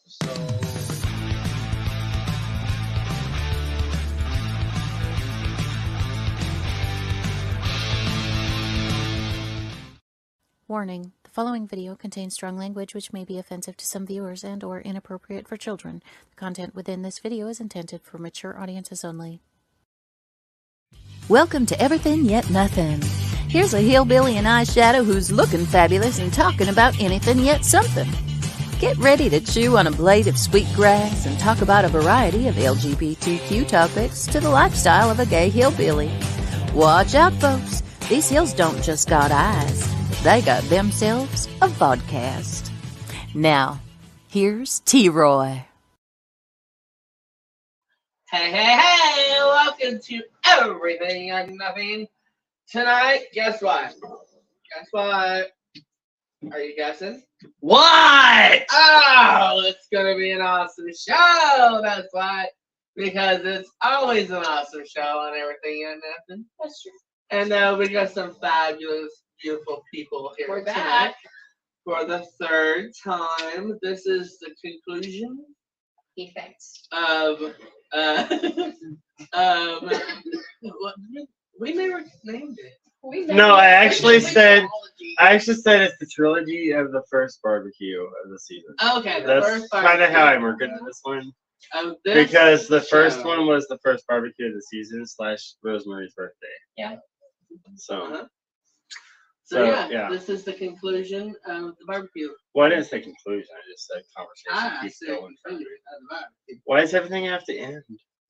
So. Warning: the following video contains strong language which may be offensive to some viewers and/or inappropriate for children. The content within this video is intended for mature audiences only. Welcome to Everythin Yet Nothin. Here's a hillbilly in eyeshadow who's looking fabulous and talking about anything yet something. Get ready to chew on a blade of sweet grass and talk about a variety of LGBTQ topics to the lifestyle of a gay hillbilly. Watch out, folks. These hills don't just got eyes. They got themselves a vodcast. Now, here's T-Roy. Hey, welcome to Everything Yet Nothin. Tonight, guess what? Are you guessing? What? Oh, it's gonna be an awesome show, that's why. Because it's always an awesome show on Everything Yet Nothin. That's true. And we got some fabulous, beautiful people here We're tonight back. for the third time. This is the conclusion Defense. of what, we never named it. No, I actually said it's the trilogy of the first barbecue of the season. Okay, the That's first kind of barbecue how I work into this one. of this Because the first show. one was the first barbecue of the season / RoseMarie's birthday. Yeah. So, Uh-huh. So, yeah, yeah. this is the conclusion of the barbecue. well, I didn't say conclusion. I just said conversation keeps said going. conclusion of the barbecue. Why does everything have to end?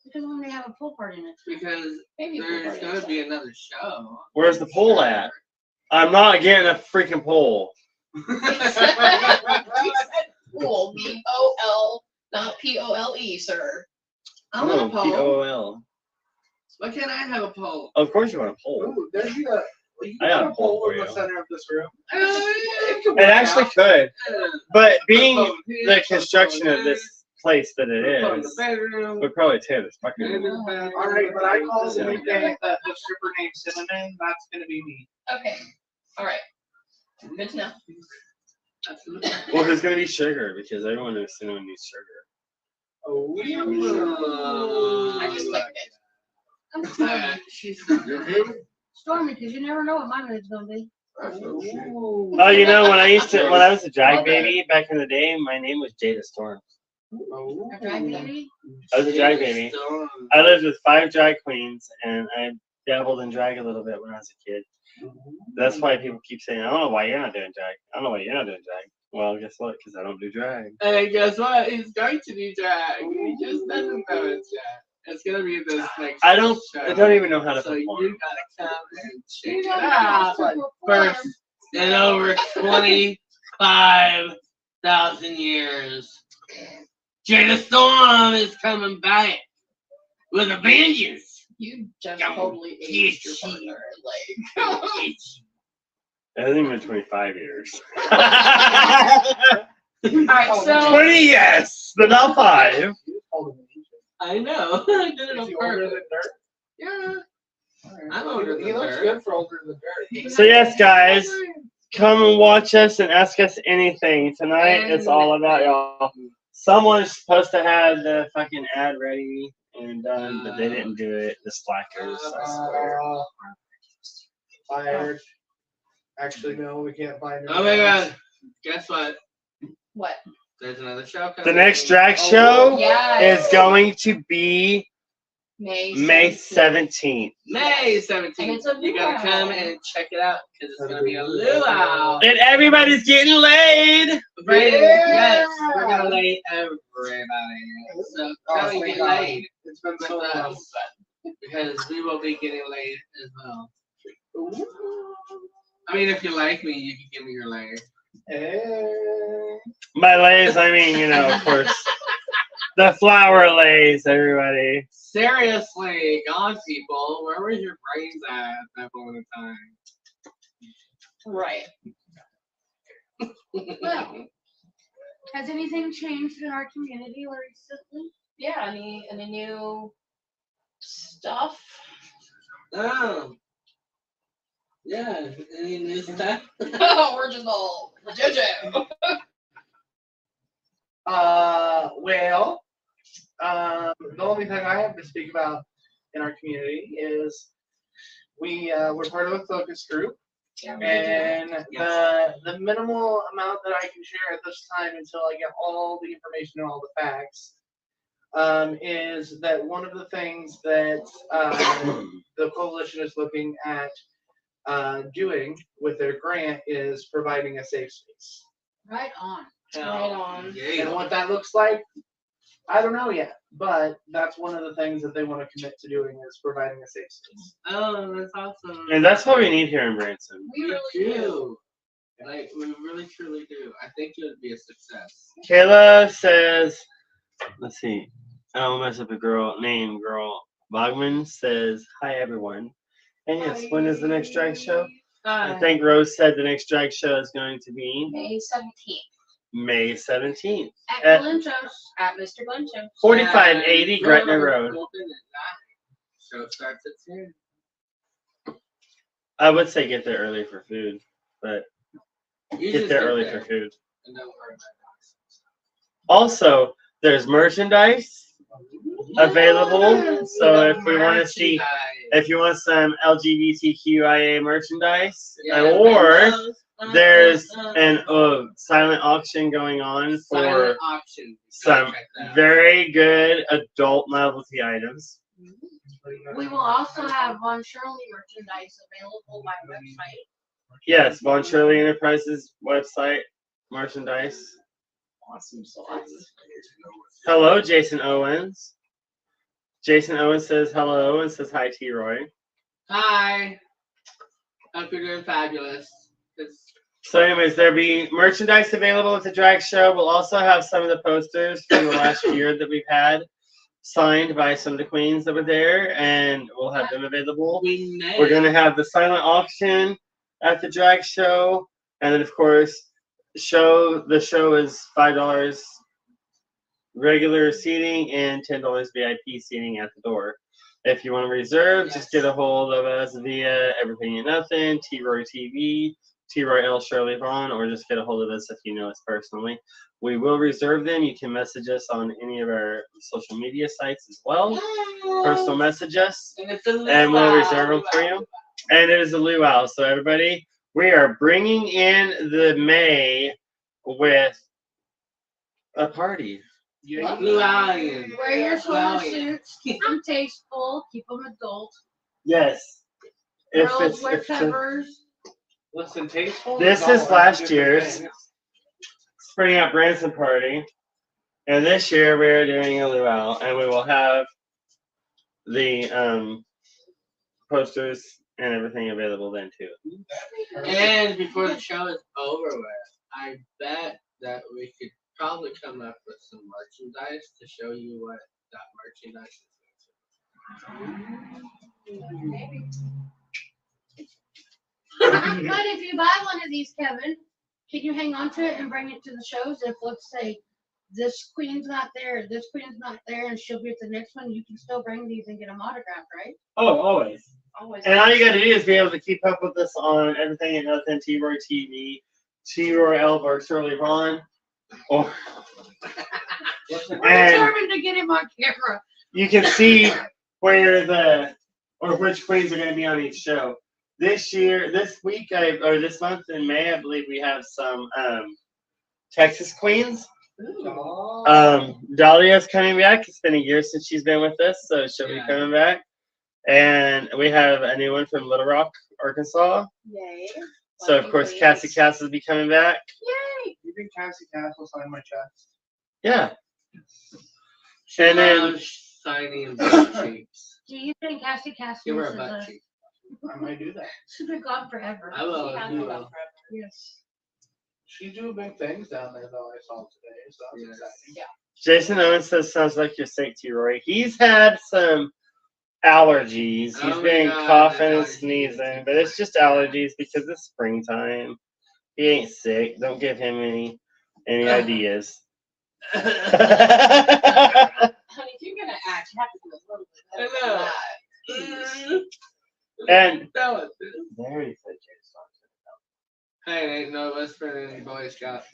Because when they have a pool party in it. Because Maybe there's going to be another show. Where's the pole at? I'm not getting a freaking pole. He said pool. P-O-L, not P-O-L-E, sir. I want a pole. P-O-L. Why can't I have a pole? Of course you want a pole. Ooh, there's a I got a pole for in the you. center of this room. It actually could. But being the construction of this place that it is, would probably tear this fucking room. Alright, but I call the weekend the stripper named Cinnamon. That's gonna be me. Okay. All right. Good to know. Absolutely. Well, there's gonna be sugar because everyone knows cinnamon needs sugar. Oh, I just like it. I'm sorry. She's Stormy, because you never know what my mood's going to be. Oh, you know, when I was a drag baby back in the day, my name was Jada Storm. A drag baby? I was a drag baby. I lived with 5 drag queens, and I dabbled in drag a little bit when I was a kid. That's why people keep saying, I don't know why you're not doing drag. I don't know why you're not doing drag. Well, guess what? Because I don't do drag. And guess what? He's going to do drag. He just doesn't know it yet. It's gonna be this next I don't even know how to So perform. you gotta come and check it out first in over 25,000 years. Jada Storm is coming back with a vengeance. You just Don't totally get aged your you. partner. Like, It hasn't even been 25 years. Alright, so 20, yes, but not 5. I know. I did it on purpose. Yeah. I'm older than He looks Dirt. good for older than Dirt. So yes, guys, come and watch us and ask us anything. Tonight, it's all about y'all. Someone's supposed to have the fucking ad ready and done, but they didn't do it. The slackers, I swear. Fired. Actually, no, we can't find it. Oh my god. Guess what? what? There's another show coming. The next drag show Yes. is going to be May 17th. May 17th. And it's a You gotta luau. come and check it out because it's gonna be a luau. And everybody's getting laid. Right? Yes, we're gonna lay everybody. So come and get laid. It's been with so long. us because we will be getting laid as well. I mean, if you like me, you can give me your lay. Hey. By lays, I mean, you know, of course, the flower lays, everybody. Seriously, God, people, where was your brains at that moment in time? Right. Well, has anything changed in our community recently? Yeah, any new stuff? Oh. Yeah, any new stuff? We're just all JoJo. Well, the only thing I have to speak about in our community is we're part of a focus group, and the minimal amount that I can share at this time until I get all the information and all the facts is that one of the things that the coalition is looking at doing with their grant is providing a safe space. Right on. Right on. And what that looks like, I don't know yet, but that's one of the things that they want to commit to doing is providing a safe space. Oh, that's awesome. And that's what we need here in Branson. We really do. Like, we really truly do. I think it would be a success. Kayla says, let's see, I don't mess up a girl. Bogman says, hi everyone. And yes, when is the next drag show? I think Rose said the next drag show is going to be May 17th. May 17th. At Glencho's. At Mr. Glencho's. 4580 Gretna Road. Open at 9. Show starts at 10. I would say get there early for food, but You get just there early for food. And don't worry about Also, there's merchandise available. So if we want to see, if you want some LGBTQIA merchandise, or there's an silent auction going on for silent auction. some very good adult novelty items. We will also have Von Shirley merchandise available by website. Yes, Von Shirley Enterprises website merchandise. Awesome sauce. Hello, Jason Owens. Jason Owens says hello and says hi, T. Roy. Hi. Hope you're doing fabulous. So anyways, there'll be merchandise available at the drag show. We'll also have some of the posters from the last year that we've had signed by some of the queens that were there, and we'll have them available. We're going to have the silent auction at the drag show, and then of course, the show is $5 regular seating and $10 VIP seating at the door. If you want to reserve, just get a hold of us via Everythin Yet Nothin, T-Roy TV, T-Roy L. Shirley Vaughn, or just get a hold of us if you know us personally. We will reserve them. You can message us on any of our social media sites as well. Personal message us, and we'll reserve them for you. And it is a luau, so everybody, we are bringing in the May with a party. Luauian. Wear your swimsuits. Keep them tasteful. Keep them adult. Yes. Girls wear covers. Listen, tasteful. This is last year's Spring Up Branson party, and this year we are doing a luau, and we will have the posters and everything available then too. And before the show is over with, I bet that we could probably come up with some merchandise to show you what that merchandise is. But if you buy one of these, Kevin, can you hang on to it and bring it to the shows? If, let's say, this queen's not there, this queen's not there, and she'll be at the next one, you can still bring these and get them autographed, right? Oh, always. And all you got to do is be able to keep up with us on Everything Yet Nothin, T-Roy TV, T-Roy L. Shirley Vaughn, or We're determined to get him on camera. you can see where which queens are going to be on each show. This month in May, I believe we have some Texas queens. Dahlia's coming back. It's been a year since she's been with us, so she'll be coming back. And we have a new one from Little Rock, Arkansas. Yay. So of course Cassie Cass will be coming back. Yay. You think Cassie Cass will sign my chest? Yeah. And then signing butt cheeks. Do you think Cassie Cass Give her a is butt cheek. I might do that. she's been gone forever? I will. She has You been will. gone forever. Yes. She's doing big things down there, though. I saw today, so that's Yes. exciting. Yeah. Jason Owens says, sounds like you're sick, T-Roy. He's had some allergies. He's been coughing and sneezing, but it's just allergies because it's springtime. He ain't sick. Don't give him any ideas. Honey, if you're gonna act, you have to do a little bit better than that. And Tell it. there he said Jason. Hey, ain't no whispering in Boy Scouts.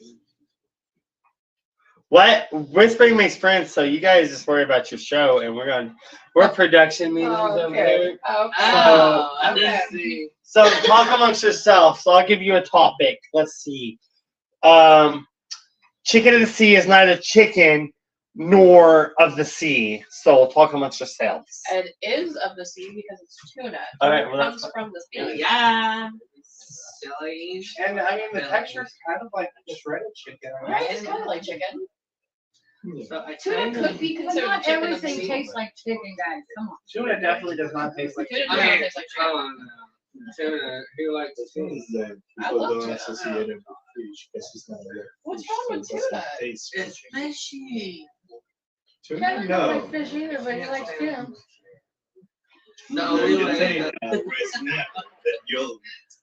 What? Whispering makes friends, so you guys just worry about your show, and we're production meetings over there. Okay. Oh, I Okay. didn't see. So talk amongst yourselves. So I'll give you a topic. Let's see. Chicken of the sea is neither chicken nor of the sea. So talk amongst yourselves. It is of the sea because it's tuna. All right, Tuna well, comes from the sea. Yeah. Silly. And I mean, the texture is kind of like shredded chicken. Right, it's kind of like chicken. So I Tuna kind could of. be But considered not chicken. everything Everything tastes like chicken, guys. Come on. Tuna definitely does not taste like Tuna chicken. does not taste like chicken. Come on now. Tuna, who likes tuna? I love tuna. What's wrong with tuna? It's fishy. Tuna? Kevin No. don't like fish either, but he likes tuna. The only way that,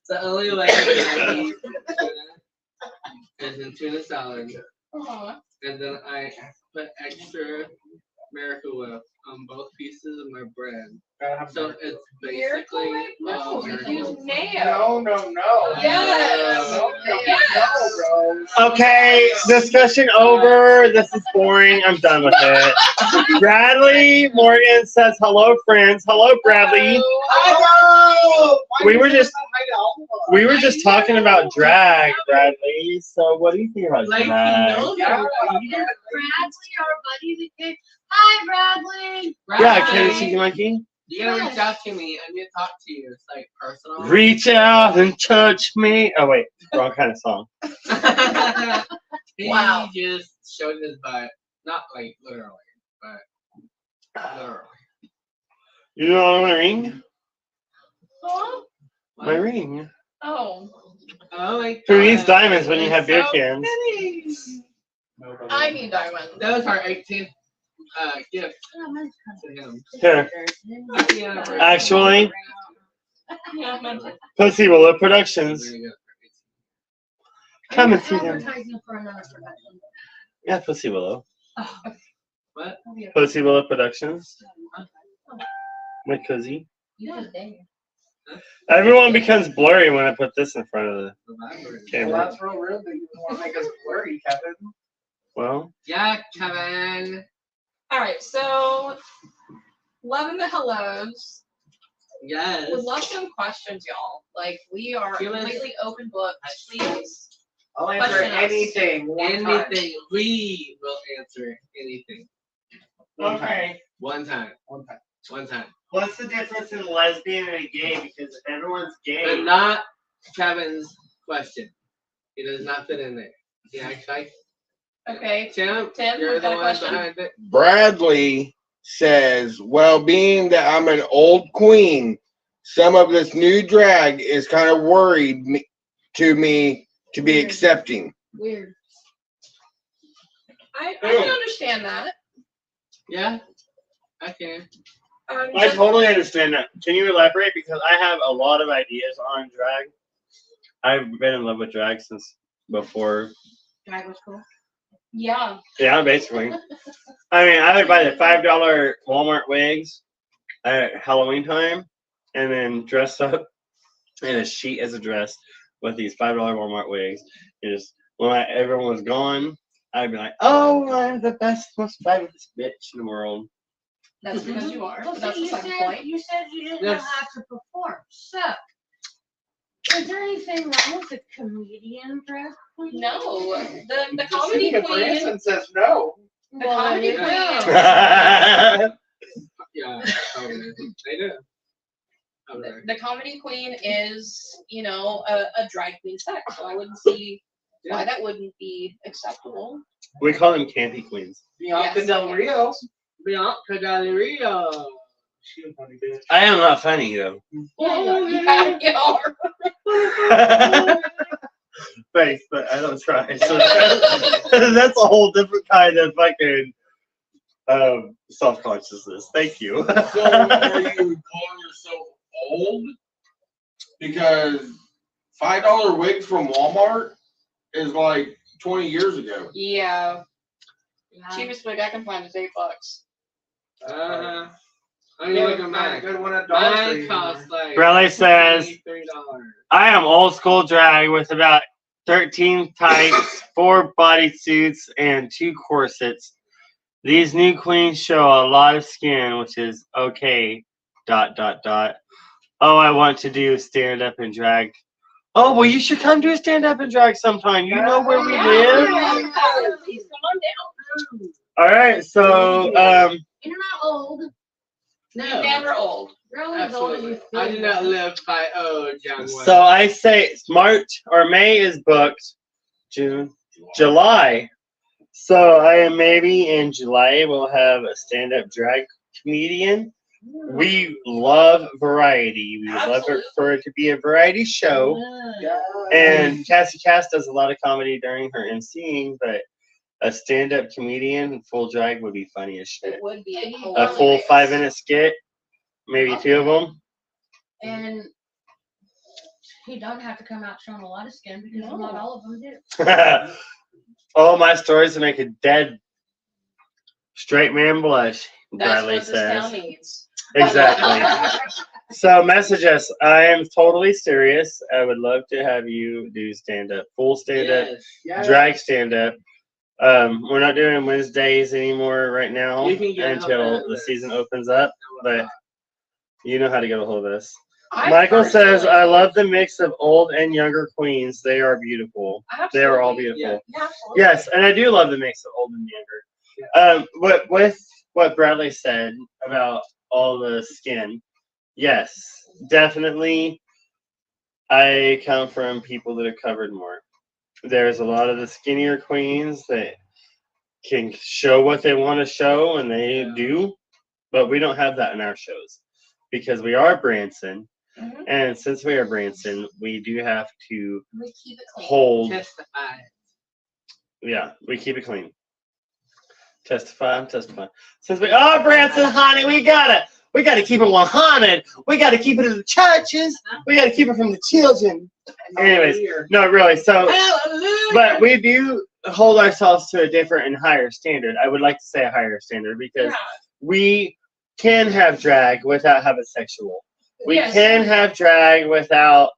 the only way that I eat tuna is in tuna salad, Aw. and then I put extra Miracle Whip on both pieces of my bread. So it's Miracle basically Whip? No, all you Miracle use Whip. mayo. No. Yes. No, Yes. Rose. Okay, discussion over. This is boring. I'm done with it. Bradley Morgan says, hello, friends. Hello, Bradley. Hello! We were just talking about drag, Bradley. So what do you think about Like, drag? you know, Bradley, our buddy that came. Hi, Bradley. Yeah, Kenny Cheeky Monkey. You gotta reach out to me. I need to talk to you. It's like personal. Reach out and touch me. Oh wait, wrong kind of song. He Wow. just showed his butt. Not like literally, but literally. You know my ring? Huh? My ring. Oh. Oh my Who needs God. diamonds when you have beer So cans? I need diamonds. That was our 18th gift Oh, mine's to him. Here, Happy anniversary. actually, Yeah, mine's- Pussy Willow Productions. There you go. Come and I'm see them. advertising for another production. Yeah, Pussy Willow. What? Pussy Willow Productions. My cozy. You just dang. Everyone becomes blurry when I put this in front of the Well, camera. that's real rude that you want to make us blurry, Kevin. Well, Yeah, Kevin. All right, so loving the hellos. Yes. Would love some questions, y'all. Like we are Give us- completely open book. Please. I'll answer Question us. anything. One time. Anything. We will answer anything. okay. One time. One time. One time. What's the difference in lesbian and a gay? Because everyone's But gay. not Kevin's question. He does not fit in there. He acts like Okay. Tim. Tim, You're we've the got a one question. behind it. Bradley says, well, being that I'm an old queen, some of this new drag is kind of worried to be accepting. Weird. I can understand that. Yeah. I can. I But- totally understand that. Can you elaborate? Because I have a lot of ideas on drag. I've been in love with drag since before. Drag was cool. yeah. Yeah, basically. I mean, I would buy the $5 Walmart wigs at Halloween time and then dress up in a sheet as a dress with these $5 Walmart wigs. And just when everyone was gone, I'd be like, oh, I'm the best, most fabulous bitch in the world. That's because you are. Well, But that's see, the second point. you said you didn't Yes. have to perform. So, is there anything wrong with the comedian drag queen? No. The The comedy city of queen. Branson says no. The comedy queen. Yeah. Totally. They do. Okay. The comedy queen is, you know, a drag queen sex. So I wouldn't see why that wouldn't be acceptable. We call them campy queens. Bianca Yes. Del Rio. Bianca Del Rio. She was funny, bitch. I am not funny, though. Yeah, you are. Thanks, but I don't try. So that's a whole different kind of fucking self-consciousness. Thank you. So are you calling yourself old? Because $5 wigs from Walmart is like 20 years ago. Yeah. Yeah. Cheapest wig I can find is $8. I mean, look at Not a mine. good one at Dollar Mine Tree costs like Bradley says, $23. I am old school drag with about 13 tights, 4 bodysuits and 2 corsets. These new queens show a lot of skin, which is okay. ... Oh, I want to do stand up and drag. Oh, well, you should come do a stand up and drag sometime. You know where we live. Please come on down. All right, so You're not old. You're never old. You're only as old as you Absolutely. I do not live by young women. so I say March or May is booked. June, July. So maybe in July we'll have a stand up drag comedian. We love variety. We love it for it to be a variety show. And Cassie Cass does a lot of comedy during her emceeing, but a stand-up comedian full drag would be funny as shit. It would be A full 5-minute skit, maybe 2 of them. And he don't have to come out showing a lot of skin because not all of them do. All my stories to make a dead straight man blush, That's Bradley what this town says. needs. Exactly. So message us. I am totally serious. I would love to have you do stand-up, full stand-up, drag stand-up. We're not doing Wednesdays anymore right now until the season opens up, but you know how to get a hold of us. Michael says, I love the mix of old and younger queens. They are beautiful. They are all beautiful. Yes, and I do love the mix of old and younger. But with what Bradley said about all the skin, yes, definitely I come from people that are covered more. There's a lot of the skinnier queens that can show what they want to show, and they do, but we don't have that in our shows because we are Branson. And since we are Branson, we do have to hold. Testify. Yeah, we keep it clean. Testify. Since we are Branson, honey, we gotta keep it 100. We gotta keep it in the churches. We gotta keep it from the children. Anyways, no, really. So, but we do hold ourselves to a different and higher standard. I would like to say a higher standard because we can have drag without having sexual. We can have drag without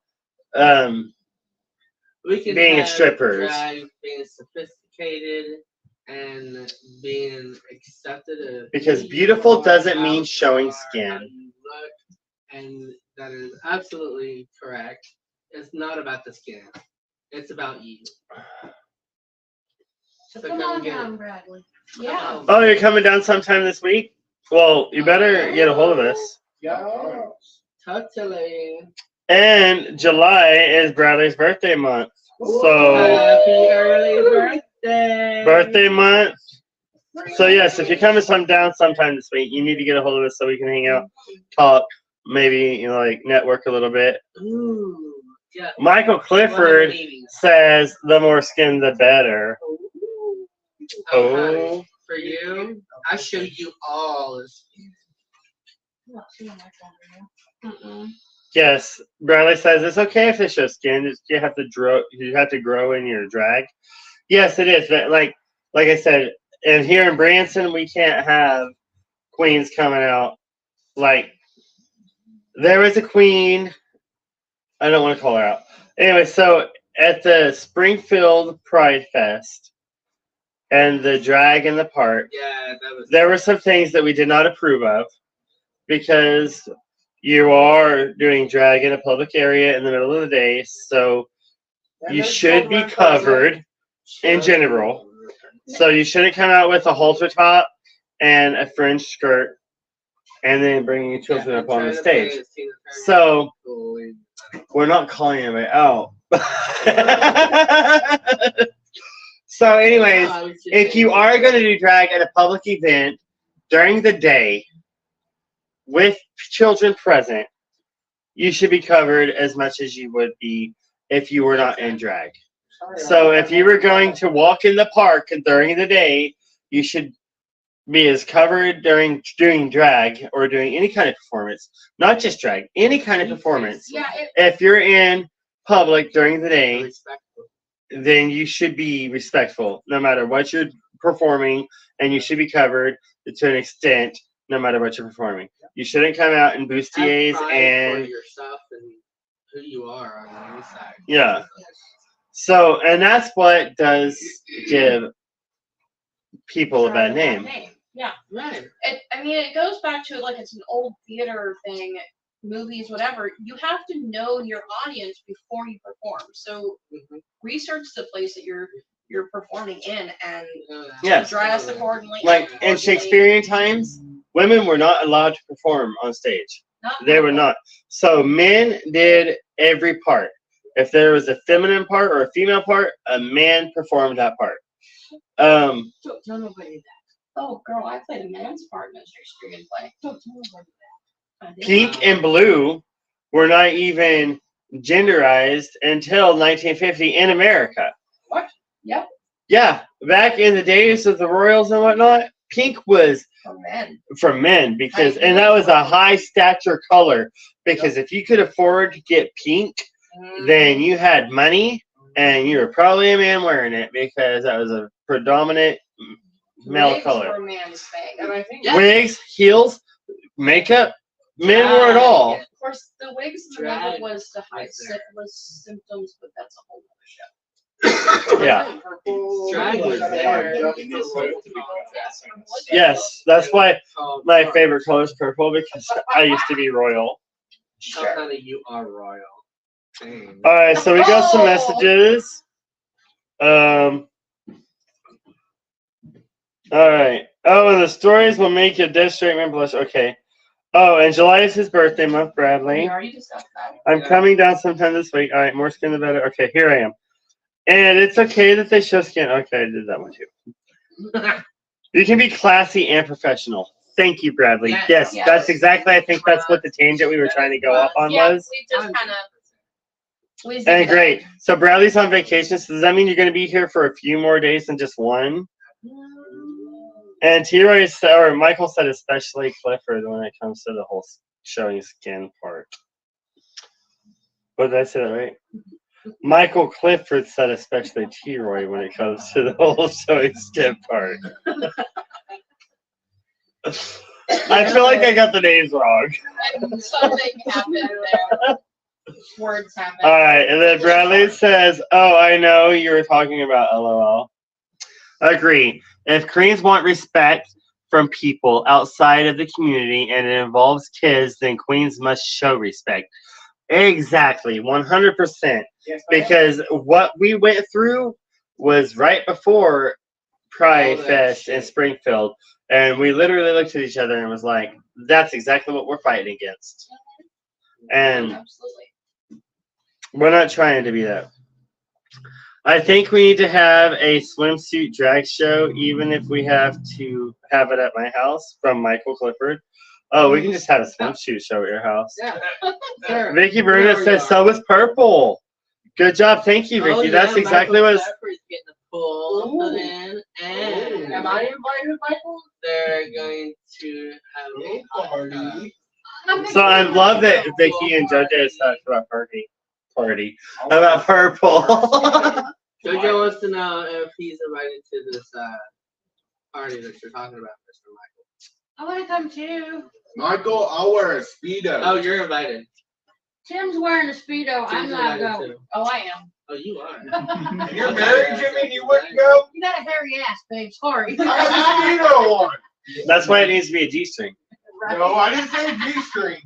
We can being have strippers. drag being sophisticated and being accepted. Because beautiful doesn't mean showing skin. And that is absolutely correct. It's not about the skin. It's about you. So come on down, Bradley. Yeah. Oh, you're coming down sometime this week? Well, you better get a hold of us. Totally. And July is Bradley's birthday month. So happy early birthday month. So yes, if you're coming down sometime this week, you need to get a hold of us so we can hang out, talk, maybe like network a little bit. Ooh, yeah. Michael Clifford says the more skin the better. Oh, for you, I show you all the skin. Yes, Bradley says it's okay if they show skin. You have to grow in your drag. Yes, it is. But like I said, and here in Branson, we can't have queens coming out. Like there is a queen. I don't want to call her out. Anyway, so at the Springfield Pride Fest and the drag in the park, there were some things that we did not approve of because you are doing drag in a public area in the middle of the day, so you should be covered in general. So you shouldn't come out with a halter top and a fringe skirt and then bringing your children up on the stage. So we're not calling anybody out. So anyways, if you are going to do drag at a public event during the day with children present, you should be covered as much as you would be if you were not in drag. So if you were going to walk in the park during the day, you should be as covered during doing drag or doing any kind of performance, not just drag, any kind of performance. If you're in public during the day, then you should be respectful no matter what you're performing, and you should be covered to an extent no matter what you're performing. You shouldn't come out in bustiers and yourself and who you are on the inside. Yeah. So, and that's what does give people a bad name. Yeah. Right. I mean, it goes back to like it's an old theater thing, movies, whatever. You have to know your audience before you perform. So research the place that you're performing in and Yes. dress accordingly. Like in Shakespearean times, women were not allowed to perform on stage. They were not. So men did every part. If there was a feminine part or a female part, a man performed that part. Don't tell nobody that. Oh, girl, I played a man's part in a Shakespearean play. Don't tell nobody that. Pink and blue were not even genderized until 1950 in America. What? Yep. Yeah, back in the days of the royals and whatnot, pink was For men. for men because, and that was a high stature color because if you could afford to get pink, then you had money and you were probably a man wearing it because that was a predominant male Wigs color. were a man's thing. And I think Wigs, heels, makeup, men wore it all. Of course, the wigs and the makeup was to hide syphilis symptoms, but that's a whole other show. Yeah. Drag was there. Yes, that's why my favorite color is purple because I used to be royal. Tell Honey you are royal. Dang. All right, so we got some messages. All right. Oh, and the stories will make your dead straight man blush. Okay. Oh, and July is his birthday month, We Bradley. already discussed that. I'm coming down sometime this week. All right, more skin the better. Okay, here I am. And it's okay that they show skin. Okay, I did that one too. You can be classy and professional. Thank you, Bradley. Yes, Yes. that's exactly. I think that's what the tangent we were trying to go off on Yeah, was. we just kind of. And great. So Bradley's on vacation. So does that mean you're going to be here for a few more days than just one? And T-Roy said, or Michael said, especially Clifford when it comes to the whole showing skin part. What did I say that right? Michael Clifford said, especially T-Roy when it comes to the whole showing skin part. I feel like I got the names wrong. Something happened there. Words happen. All right, and then Bradley says, "Oh, I know you were talking about LOL." Agree. If Koreans want respect from people outside of the community and it involves kids, then Queens must show respect. Exactly, 100%. Because what we went through was right before Pride Fest in Springfield, and we literally looked at each other and was like, "That's exactly what we're fighting against." And Absolutely. we're not trying to be that. I think we need to have a swimsuit drag show, even if we have to have it at my house, from Michael Clifford. Oh, we can just have a swimsuit show at your house. Yeah. Sure. Vicky Burnett says, so is purple. Good job. Thank you, Vicky. Oh, That's yeah, exactly Michael what Pepper's getting a pool put in, and Am I invited, Michael? they're going to have a party. So I love that Vicky and JoJo talked about party. About purple. JoJo wants to know if he's invited to this party that you're talking about, Mr. Michael. I want to come too. Michael, I'll wear a Speedo. Oh, you're invited. Tim's wearing a Speedo. I'm Tim's not invited going. too. Oh, I am. Oh, you are. And you're married, Jimmy, and you wouldn't go? You got a hairy ass, babe. Sorry. I got a Speedo on. That's why it needs to be a G-string. No, I didn't say G-string.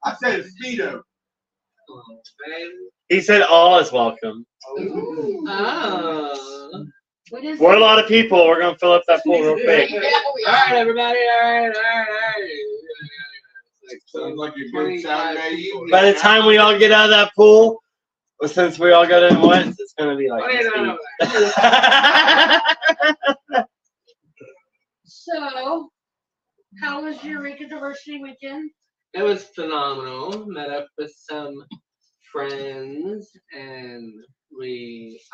I said a Speedo. Oh, man. He said all is welcome. Oh. What is We're a it? lot of people. We're going to fill up that pool real quick. Yeah, we All are. right, everybody. All right. Sounds like a good Saturday evening. By the time we all get out of that pool, since we all got in once, it's going to be like this deep. So, how was your Eureka Diversity weekend? It was phenomenal. Met up with some friends, and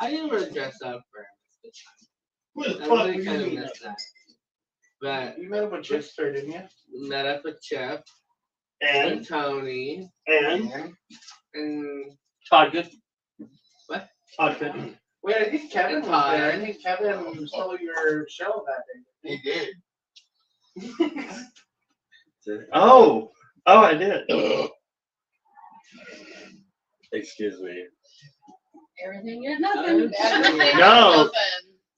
I didn't really dress up for it. I really kind of missed that. But You met up with Chipster, didn't you? met up with Jeff And and Tony and and Todd Good. What? Todd Good. Wait, I think Kevin was Todd. there. I think Kevin stole your show that day. He did. Oh, I did. Excuse me. Everything Yet Nothin. Everything No. Yet Nothin.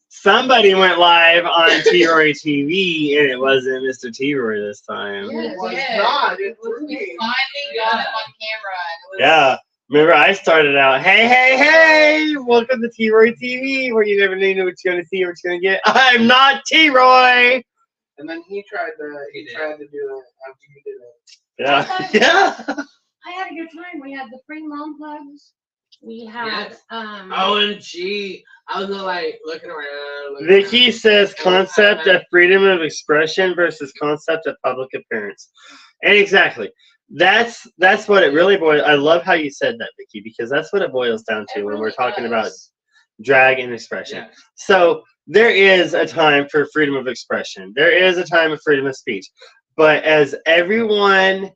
Somebody went live on T-Roy TV, and it wasn't Mr. T-Roy this time. Yeah, It was Yeah. not. It was We me. finally got him on camera. And it was, Yeah. Remember, I started out, hey, welcome to T-Roy TV, where you never know what you're going to see or what you're going to get. I'm not T-Roy! And then he tried to do it after you did it. Yeah. Yeah. I had a good time. We had the free mom hugs. We had Yes. OMG. I was like looking around. Vicky says concept of freedom of expression versus concept of public appearance. And exactly. That's what it really boils. I love how you said that, Vicky, because that's what it boils down to It when really we're talking does. about drag and expression. Yeah. So there is a time for freedom of expression. There is a time of freedom of speech. But as everyone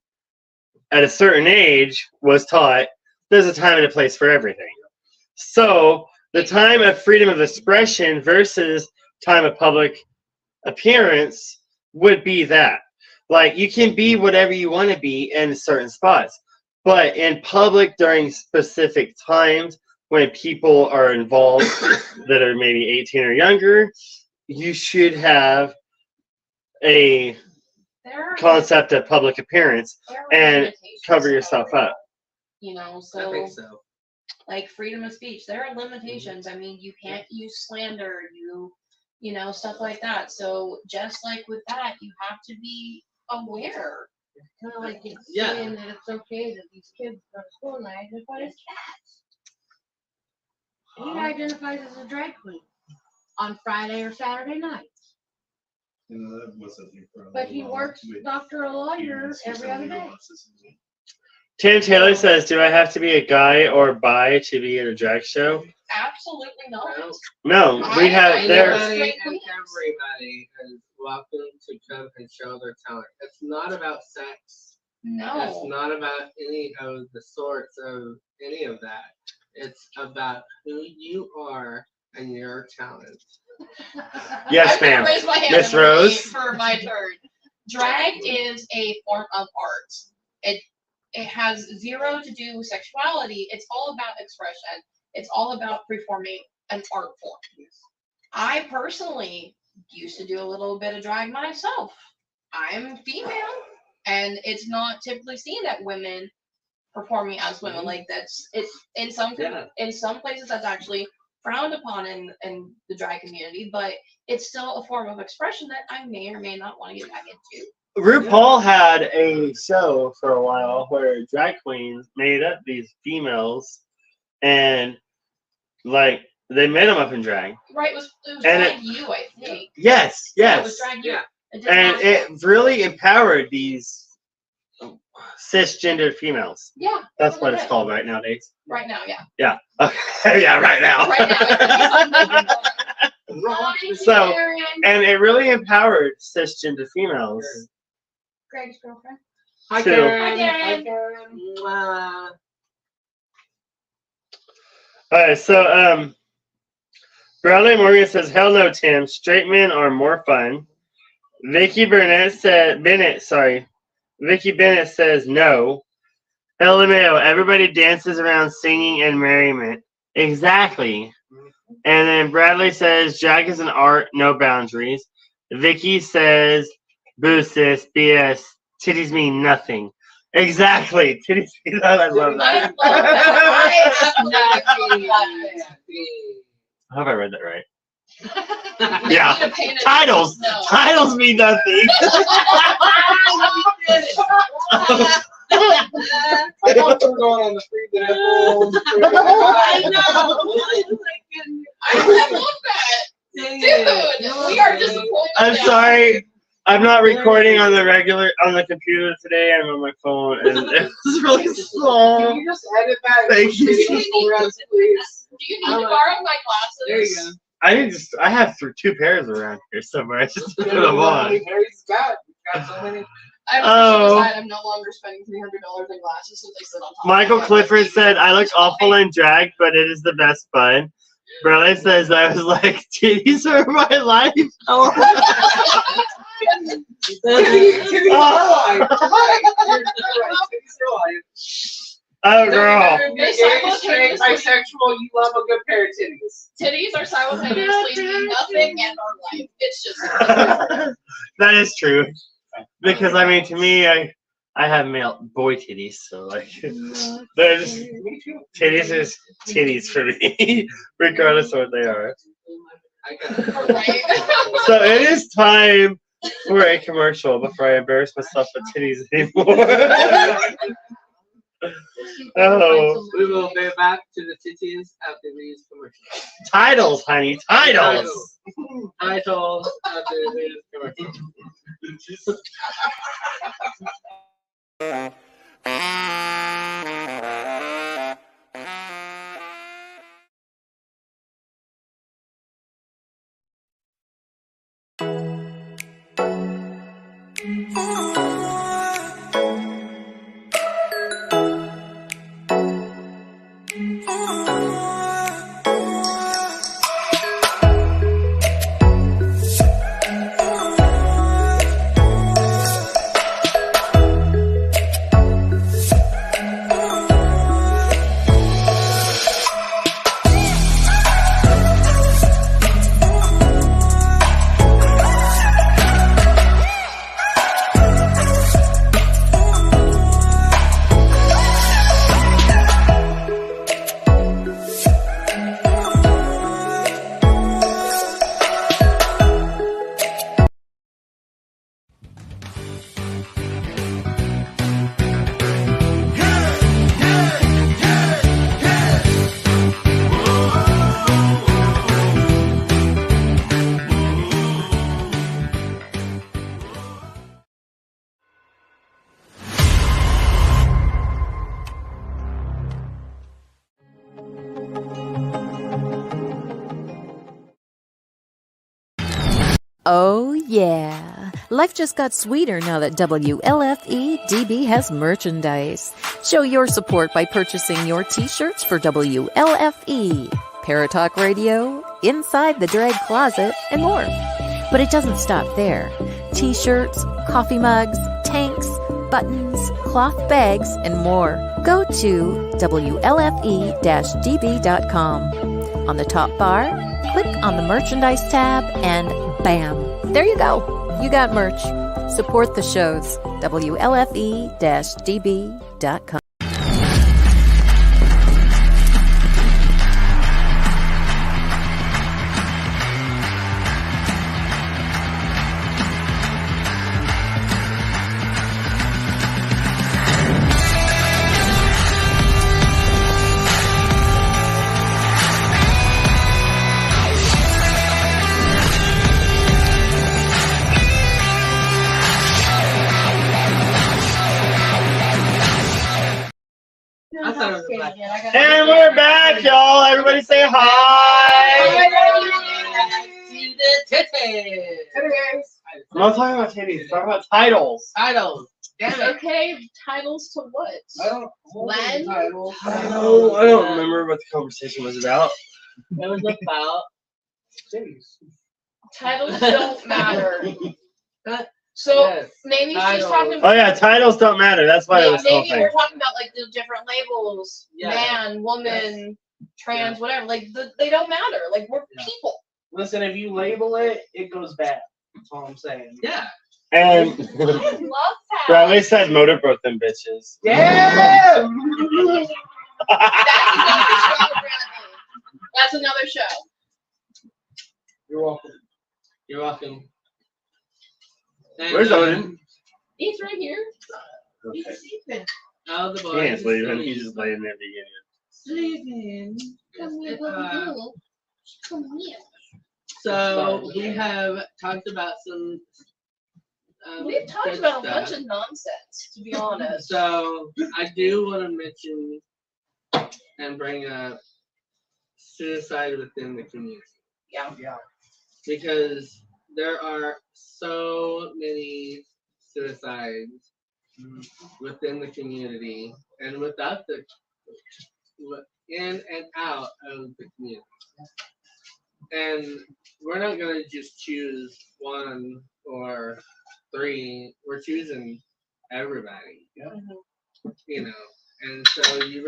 at a certain age was taught, there's a time and a place for everything. So the time of freedom of expression versus time of public appearance would be that. Like, you can be whatever you want to be in certain spots, but in public during specific times when people are involved that are maybe 18 or younger, you should have a there are- concept of public appearance there are and limitations cover to yourself everything, up. You know, I so think so. like freedom of speech, there are limitations. I mean, you can't use slander, you know, stuff like that. So just like with that, you have to be aware. kind of like it's Yeah. saying that it's okay that these kids go to school and they identify as cats. He identifies as a drag queen on Friday or Saturday nights. But he works doctor or lawyer every other day. Tim Taylor says, do I have to be a guy or bi to be in a drag show? Absolutely not. No, we have there. Anybody and everybody is welcome to come and show their talent. It's not about sex. It's No. not about any of the sorts of any of that. It's about who you are and your talent. Yes, I'm gonna ma'am. raise my hand Miss and wait Rose? for my turn. Drag is a form of art. It has zero to do with sexuality. It's all about expression. It's all about performing an art form. I personally used to do a little bit of drag myself. I'm female, and it's not typically seen that women performing as women. Like it's in some places that's actually frowned upon in the drag community, but it's still a form of expression that I may or may not want to get back into. RuPaul had a show for a while where drag queens made up these females and like they made them up in drag. Right, it was And Drag You, I think. Yes, Yeah, it was yes. Drag You. Yeah. It did And not- it really empowered these cisgendered females. yeah, That's it what really it's did. called right nowadays. Right now, yeah. Yeah. Okay. Yeah, right now. Right now. So, and it really empowered cisgender females. Greg's girlfriend. Hi, Two. Karen. Hi, Karen. Mwah. Alright, so Bradley Morgan says, hell no, Tim. Straight men are more fun. Vicky Bennett says no. LMAO, everybody dances around singing and merriment. Exactly. And then Bradley says, drag is an art, no boundaries. Vicky says, boo sis, BS, titties mean nothing. Exactly. Titties mean nothing. I love I that. love that. I absolutely love it. I hope I read that right. Maybe Yeah. to paint it- Titles. No. Titles mean nothing. I thought we were going on the free nipples. I know. I love that. Dude, we are disappointed. I'm now. sorry. I'm not recording on the computer today. I'm on my phone, and it's really Can small. you just edit that? Thank you. Please. Do you need to borrow my glasses? There you go. I have two pairs around here somewhere. I just put them on. Harry's got so many. I'm no longer spending $300 in glasses since they sit on top. Michael of my Clifford TV. said, I looked awful in drag, but it is the best fun. Bradley says, I was like, titties are my life. Oh. Oh, girl. You're gay, straight, bisexual, you love a good pair of titties. Titties are simultaneously nothing and our life. It's just That is true. Because I mean, to me, I have male boy titties, so like, there's titties is titties for me, regardless of what they are. right. So it is time for a commercial before I embarrass myself with titties anymore. Oh, We will be back to the titties after these commercials. titles, honey, titles. Titles after these commercials. Oh, yeah. Life just got sweeter now that WLFE DB has merchandise. Show your support by purchasing your t-shirts for WLFE, Paratalk Radio, Inside the Drag Closet, and more. But it doesn't stop there. T-shirts, coffee mugs, tanks, buttons, cloth bags, and more. Go to WLFE-DB.com. On the top bar, click on the merchandise tab and bam, there you go. You got merch. Support the shows. WLFE-DB.com. I thought it was like, And we're back, y'all. Everybody say hi. see the titties. I'm not talking about titties. I'm talking about titles. Titles. Damn it. Okay, titles to what? I don't hold Len? the title. I don't remember what the conversation was about. It was about Titties. Titles don't matter. Huh? So Yes, maybe she's titles. talking Oh about. yeah, titles don't matter. That's why it was the whole Maybe thing. we're talking about like the different labels, Yeah. man, woman, trans, whatever. Like they don't matter. Like we're Yeah. people. Listen, if you label it, it goes bad. That's all I'm saying. Yeah. And I love that. Bradley said motor broke them bitches. Yeah! That's another show. You're welcome. You're welcome. And, Where's Odin? He's right here. He's Okay. sleeping. All the boys. He ain't are sleeping. sleeping. He's just laying there beginning. Sleeping. Come here, Uh, little. Come here. So we have talked about some. We've talked good about a stuff. bunch of nonsense, to be honest. So I do want to mention and bring up suicide within the community Yeah. because there are so many suicides within the community and without the in and out of the community. And we're not going to just choose one or three. We're choosing everybody, Mhm. you know. And so you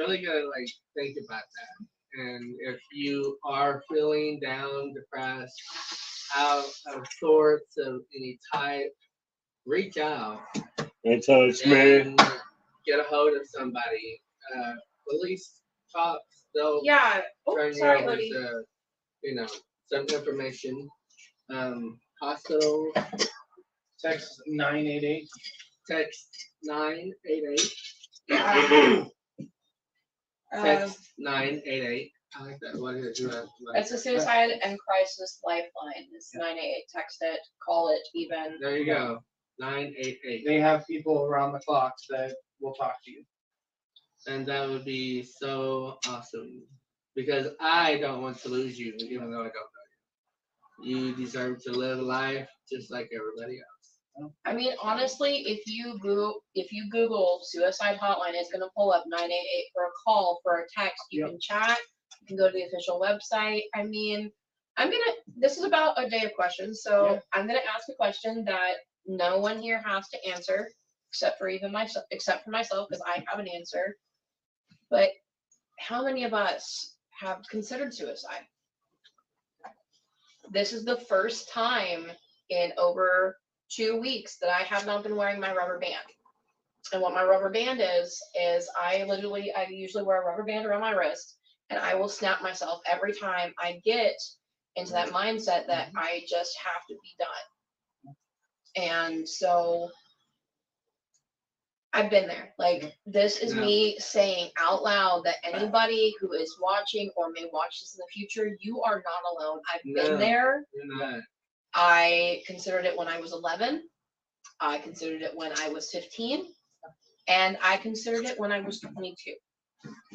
you are feeling down, depressed, out of sorts of any type, reach out And touch me. and get a hold of somebody. Police cops, they'll Yeah. Oh, turn you sorry, over Odie. to, some information. Hospital, Text 988. text 988. Uh, Text 988. I like that. What is it? it's a suicide and crisis lifeline. It's 988. Text it, call it, even. There you go. 988. They have people around the clock that will talk to you. And that would be so awesome. Because I don't want to lose you, even though I don't know you. You deserve to live life just like everybody else. I mean, honestly, if you Google suicide hotline, it's gonna pull up 988 for a call, for a text. You can chat. You can go to the official website. I mean, this is about a day of questions, so I'm gonna ask a question that no one here has to answer, except for myself, because I have an answer. But how many of us have considered suicide? This is the first time in over 2 weeks that I have not been wearing my rubber band. And what my rubber band is I usually wear a rubber band around my wrist, and I will snap myself every time I get into that mindset that I just have to be done. And so I've been there. Like, this is me saying out loud that anybody who is watching or may watch this in the future, you are not alone. I've been there. You're not. I considered it when I was 11. I considered it when I was 15. And I considered it when I was 22.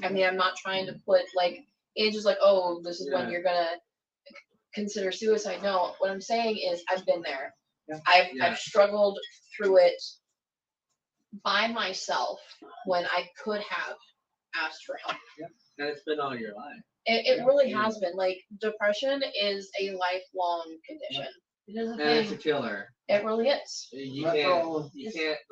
I mean, I'm not trying to put, like, ages like, oh, this is when you're going to consider suicide. No, what I'm saying is I've been there. I've struggled through it by myself when I could have asked for help. And it's been all your life. It really has been. Like, depression is a lifelong condition. It is a And it's a thing. killer. It really is. You can't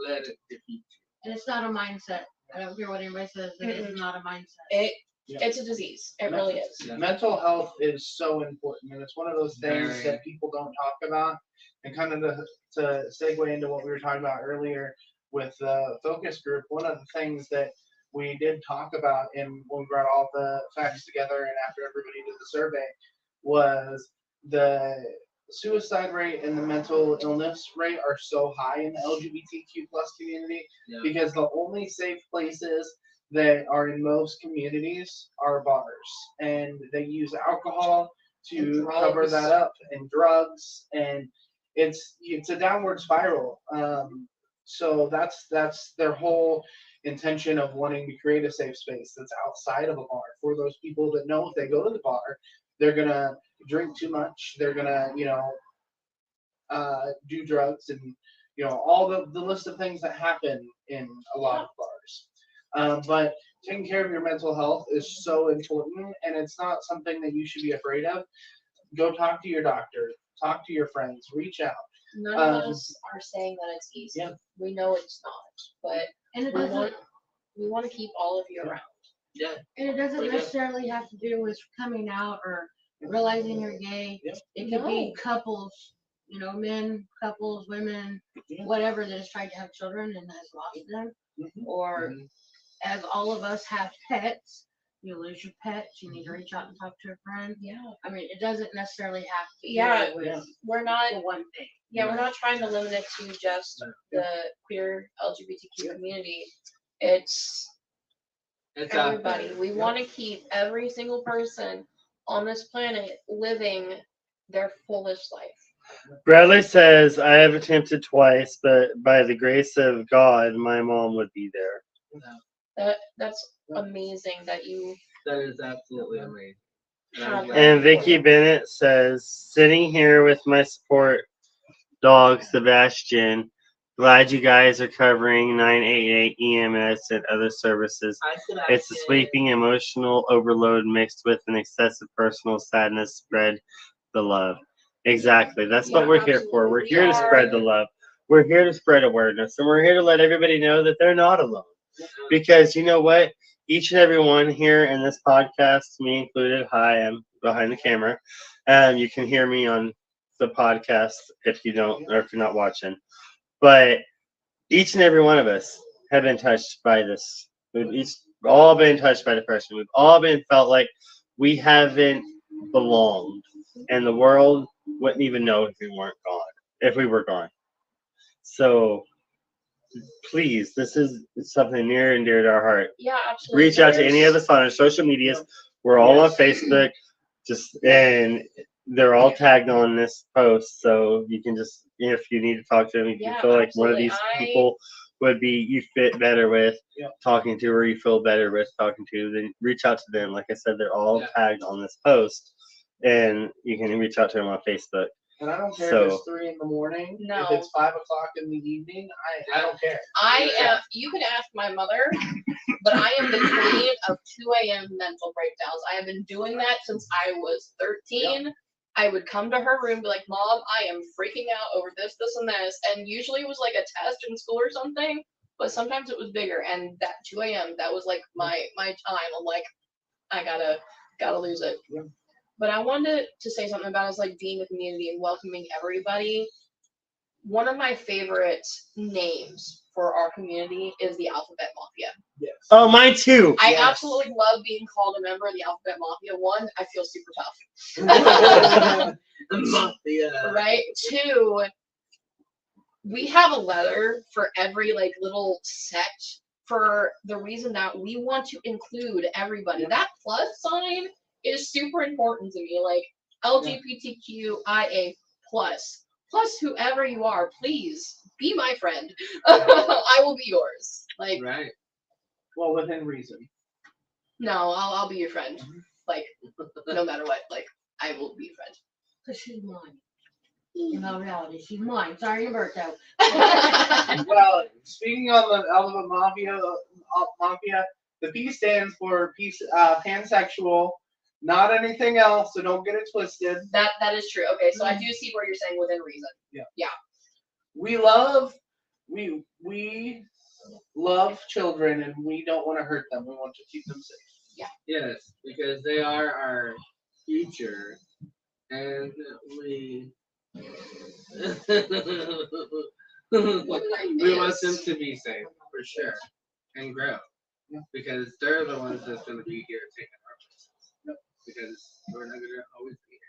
let it defeat you. And it's not a mindset. I don't care what anybody says. It's not a mindset. It's a disease. It really is. Yeah. Mental health is so important, and it's one of those things Very. that people don't talk about. And kind of to segue into what we were talking about earlier with the focus group, one of the things that we did talk about when we brought all the facts together and after everybody did the survey was the suicide rate and the mental illness rate are so high in the LGBTQ plus community because the only safe places that are in most communities are bars, and they use alcohol to cover that up, and drugs, and it's a downward spiral. So that's their whole intention of wanting to create a safe space that's outside of a bar for those people that know if they go to the bar, they're gonna drink too much, they're gonna do drugs, and all the list of things that happen in a lot of bars. But taking care of your mental health is so important, and it's not something that you should be afraid of. Go talk to your doctor, talk to your friends, reach out. None of us are saying that it's easy. Yeah. We know it's not, but And we want to keep all of you around. Yeah. And it doesn't necessarily have to do with coming out or realizing you're gay. Yeah. It could be couples, men, couples, women, whatever that has tried to have children and has lost them. Or as all of us have pets, you lose your pets, you need to reach out and talk to a friend. Yeah. I mean, it doesn't necessarily have to Yeah. with We're not one thing. Yeah, we're not trying to limit it to just the queer LGBTQ community. It's everybody. We want to keep every single person on this planet living their fullest life. Bradley says, I have attempted twice, but by the grace of God, my mom would be there. That's amazing that you. That is absolutely amazing. And Vicky Bennett says, sitting here with my support dog, Sebastian. Glad you guys are covering 988 EMS and other services. It's a sweeping emotional overload mixed with an excessive personal sadness. Spread the love. Exactly. That's what we're here for. We're here to spread the love. We're here to spread awareness. And we're here to let everybody know that they're not alone. Because you know what? each and every one here in this podcast, me included. Hi, I'm behind the camera. You can hear me on the podcast if you don't, or if you're not watching. But each and every one of us have been touched by this. We've each all been touched by depression. We've all been felt like we haven't belonged, and the world wouldn't even know if we weren't gone. If we were gone. So please, this is something near and dear to our heart. Yeah, absolutely. Reach out to any of us on our social medias. We're all on Facebook. And they're all tagged on this post, so you can just, if you need to talk to them, if you feel like one of these people would be you fit better with talking to, or you feel better with talking to, then reach out to them. Like I said, they're all tagged on this post, and you can reach out to them on Facebook. And I don't care if it's 3 in the morning. No. If it's 5 o'clock in the evening, I don't care. You can ask my mother, but I am the queen of 2 a.m. mental breakdowns. I have been doing that since I was 13. Yep. I would come to her room and be like, Mom, I am freaking out over this, this, and this. And usually it was like a test in school or something, but sometimes it was bigger. And that 2 a.m., that was like my time. I'm like, I gotta lose it. Yeah. But I wanted to say something about us, like being a community and welcoming everybody. One of my favorite names for our community is the Alphabet Mafia. Yes. Oh, mine too. I absolutely love being called a member of the Alphabet Mafia. 1, I feel super tough. Mafia. Right? 2, we have a letter for every like little sect for the reason that we want to include everybody. Yeah. That plus sign is super important to me. Like LGBTQIA plus whoever you are, please be my friend. I will be yours. Like, right. Well, within reason. No, I'll be your friend. Like, no matter what. Like, I will be your friend. Because she's mine. In all reality, she's mine. Sorry, Humberto. Well, speaking on the Alphabet Mafia, the P stands for peace, pansexual. Not anything else, so don't get it twisted. That is true. Okay, so I do see where you're saying within reason. Yeah. We love children, and we don't want to hurt them. We want to keep them safe. Yeah. Yes, because they are our future, and we want them to be safe for sure and grow, because they're the ones that's going to be here taking our places. Because we're not going to always be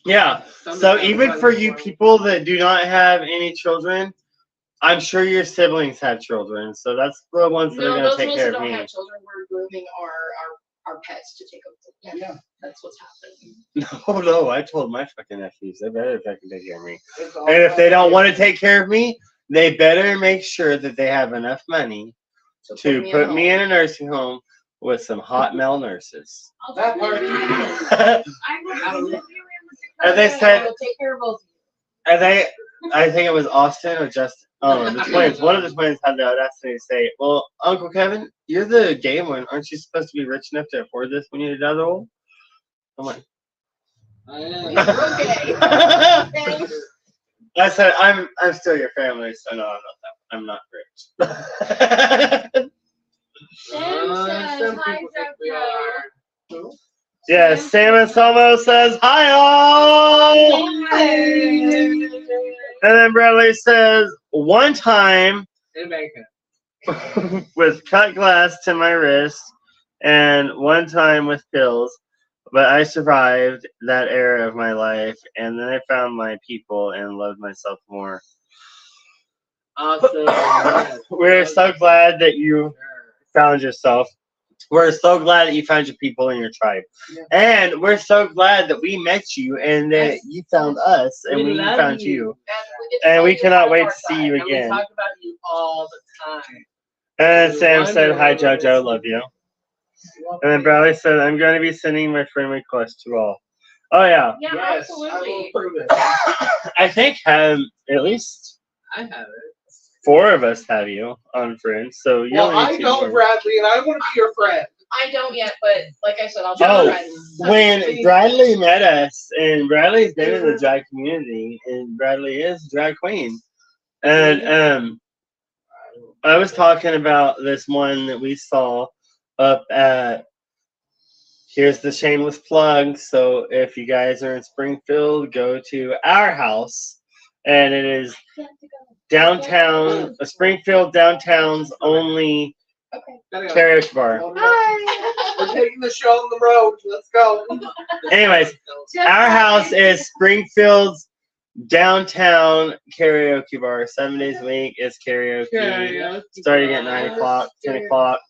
here. Yeah. So even for you people that do not have any children, I'm sure your siblings have children. So that's the ones that are going to take care of me. No, those ones that don't have children, we're grooming our pets to take over. Yeah. That's what's happening. No, I told my fucking nephews they better fucking take care of me. And if they don't want to take care of me, they better make sure that they have enough money to put me in a nursing home with some hot male nurses. That part. And they said, I will take care of both of you. And I think it was Austin or Justin. Oh, the twins. One of the twins had the audacity to say, "Well, Uncle Kevin, you're the gay one. Aren't you supposed to be rich enough to afford this when you're another old?" I'm like, I said, I'm still your family, so no, I'm not rich. Some people think we are. Yeah, Sam and Salmo says, hi all! And then Bradley says, one time with cut glass to my wrist and one time with pills, but I survived that era of my life, and then I found my people and loved myself more. Awesome. We're so glad that you found yourself. We're so glad that you found your people in your tribe. Yeah. And we're so glad that we met you and that you found us and we found you. And we cannot wait to see you again. And we talk about you all the time. And Sam said, hi, JoJo, love you. And then Bradley said, I'm going to be sending my friend request to all. Oh, yeah. Yeah, yes, absolutely. I will prove it. I think at least I have it. 4 of us have you on friends. So you I know Bradley, and I want to be your friend. I don't yet, but like I said, I'll try to friends. When Bradley met us, and Bradley's been in the drag community, and Bradley is a drag queen. And I was talking about this one that we saw up at. Here's the shameless plug. So if you guys are in Springfield, go to our house, and it is downtown, Springfield downtown's only karaoke bar. Hi. We're taking the show on the road. Let's go. Anyways, our house is Springfield's downtown karaoke bar. 7 days a week is karaoke. Starting at 9 o'clock, 10 o'clock.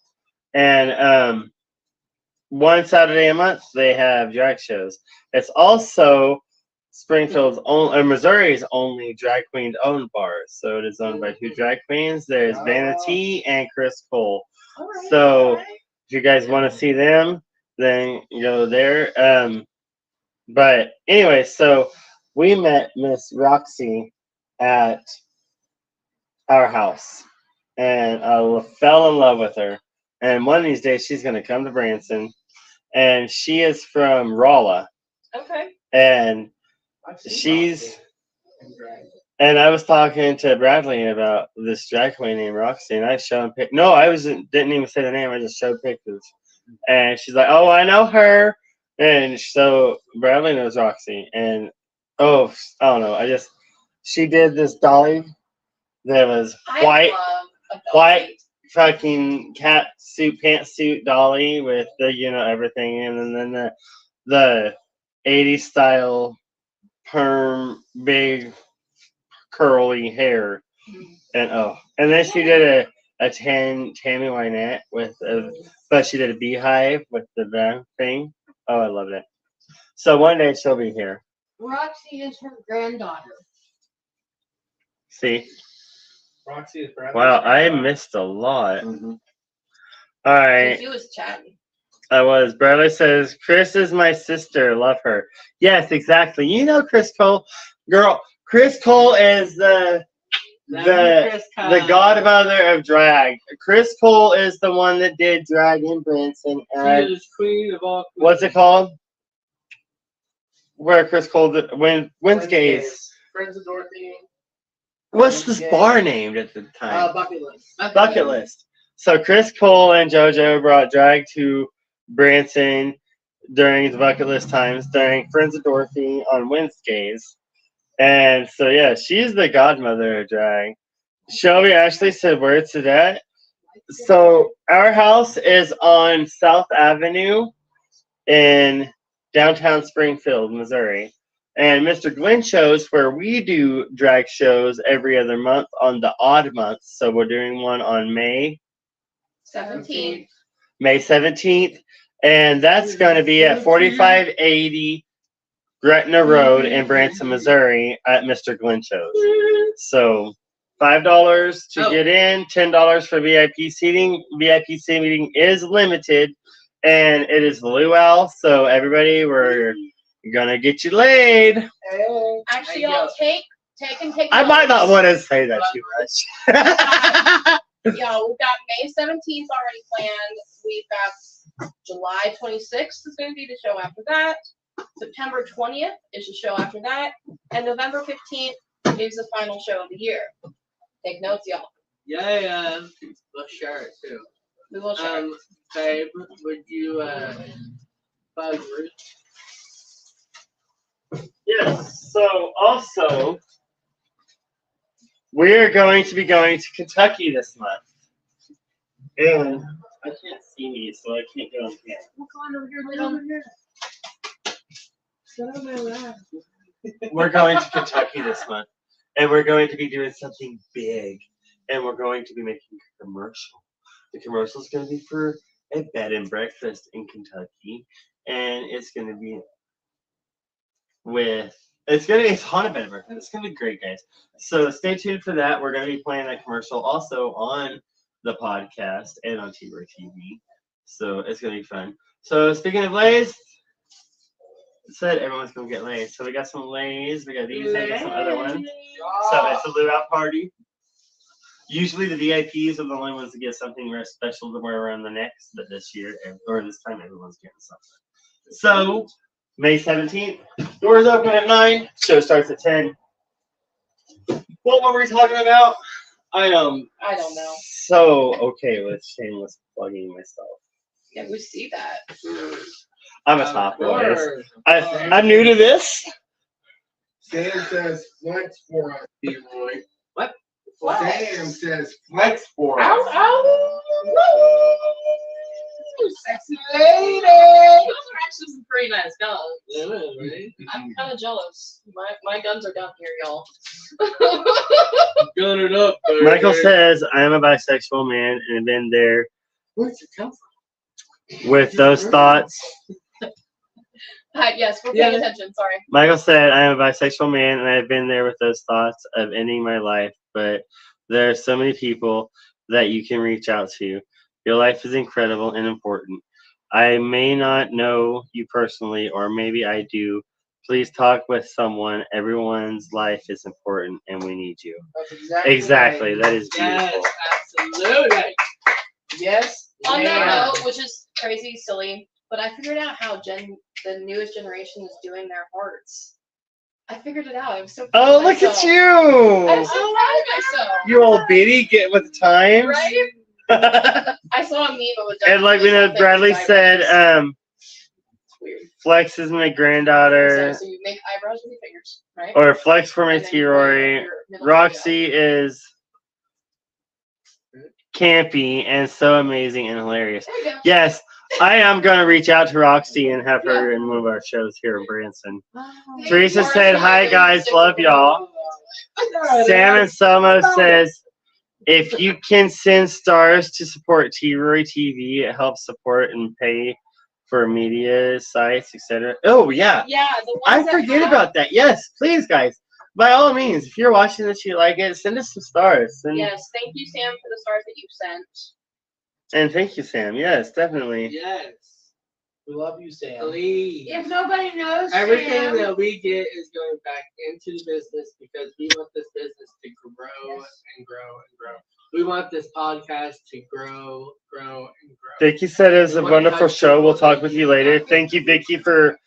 And one Saturday a month they have drag shows. It's also Springfield's own, Missouri's only drag queen owned bar. So it is owned by 2 drag queens. There's Vanity and Chris Cole. So if you guys want to see them, then go there. But anyway, so we met Miss Roxy at our house, and I fell in love with her. And one of these days, she's going to come to Branson, and she is from Rolla. Okay. And and I was talking to Bradley about this drag queen named Roxy, and I showed him No, didn't even say the name. I just showed pictures, and she's like, "Oh, I know her." And so Bradley knows Roxy, and I don't know. She did this dolly that was white fucking cat suit, pantsuit dolly with the everything, and then the 80s style perm, big curly hair, and then she did a Tammy Wynette but she did a beehive with the thing. Oh, I love it. So one day she'll be here. Roxy is her granddaughter. See? Roxy is Bradley's Wow, I granddaughter. missed a lot. Mm-hmm. All right. She was chatting. I was. Bradley says, Chris is my sister. Love her. Yes, exactly. You know Chris Cole. Girl, Chris Cole is the godmother of drag. Chris Cole is the one that did drag in Branson. She is queen of all queens. What's it called? Where Chris Cole did Wednesdays. Friends of Dorothy. What's this bar named at the time? Bucket List. Bucket List. So Chris Cole and JoJo brought drag to Branson during the Bucket List times, during Friends of Dorothy on Wednesdays. And so, yeah, she's the godmother of drag. Shelby Ashley said, where's it at? So our house is on South Avenue in downtown Springfield, Missouri. And Mr. Glenn shows where we do drag shows every other month on the odd months. So we're doing one on May 17th. May 17th. And that's going to be at 4580 Gretna Road in Branson, Missouri at Mr. Glenn shows. So $5 to get in, $10 for VIP seating. VIP seating is limited, and it is luau. So everybody, we're gonna get you laid. Actually, I'll take. I might not want to say that too much. Yeah, we've got May 17th already planned. We've got July 26th is going to be the show after that. September 20th is the show after that. And November 15th is the final show of the year. Take notes, y'all. Yeah. We'll share it too. We will share. Babe, would you bug Ruth? Yes. So also, we're going to be going to Kentucky this month, and I can't see me, so I can't get on camera. What's on over here? Lay over here. We're going to Kentucky this month, and we're going to be doing something big, and we're going to be making a commercial. The commercial is going to be for a bed and breakfast in Kentucky, and it's going to be it's haunted bed and breakfast. It's going to be great, guys. So stay tuned for that. We're going to be playing that commercial also on the podcast and on T-Bird TV. So it's going to be fun. So speaking of lays, said everyone's going to get lays. So we got some lays. We got these and we got some other ones. So it's a luau party. Usually the VIPs are the only ones that get something very special to wear around the necks, but this year, or this time, everyone's getting something. So, May 17th, doors open at 9, show starts at 10. What were we talking about? I am I don't know. so okay with shameless plugging myself. Yeah, we see that. I'm a top, guys. I'm new to this. Sam says flex for us, Leroy. What? Sam says flex for Ow, us. ow. Sexy lady. Those are actually some pretty nice guns. Yeah, right? I'm kind of jealous. My guns are down here, y'all. Gun it up, baby. Michael says, I am a bisexual man and have been there Where'd it come from? with those thoughts. Hi, yes, we're paying attention. Sorry. Michael said, I am a bisexual man and I've been there with those thoughts of ending my life, but there are so many people that you can reach out to. Your life is incredible and important. I may not know you personally, or maybe I do. Please talk with someone. Everyone's life is important and we need you. That's Exactly. That is beautiful. Yes, absolutely. Yes. On ma'am. that note, which is crazy, silly, but I figured out how the newest generation is doing their hearts. I figured it out. I'm so proud Oh, of look myself. at I'm you! so proud of myself. You old biddy, get with the times. Right? I saw a meme of a And like we know, Bradley said, weird. Flex is my granddaughter. So you make eyebrows with your fingers, right? Or Flex for my And then you T-Rory. put your middle Roxy is campy and so amazing and hilarious. finger. There you go. Yes, I am going to reach out to Roxy and have her in one of our shows here in Branson. Teresa said, hi guys, love y'all. Sam and Selma says, if you can send stars to support T-Roy TV, it helps support and pay for media sites, etc. Oh, yeah. Yeah, the ones I that forget have- about that. Yes, please, guys. By all means, if you're watching this, you like it, send us some stars. Yes, thank you, Sam, for the stars that you sent. And thank you, Sam. Yes, definitely. Yes. We love you, Sam. Please. If nobody knows, Everything Sam, that we get is going back into the business because we want this business to grow and grow and grow. We want this podcast to grow, grow, and grow. Vicky said it was a wonderful show. We'll talk with you later. Thank you, Vicky, for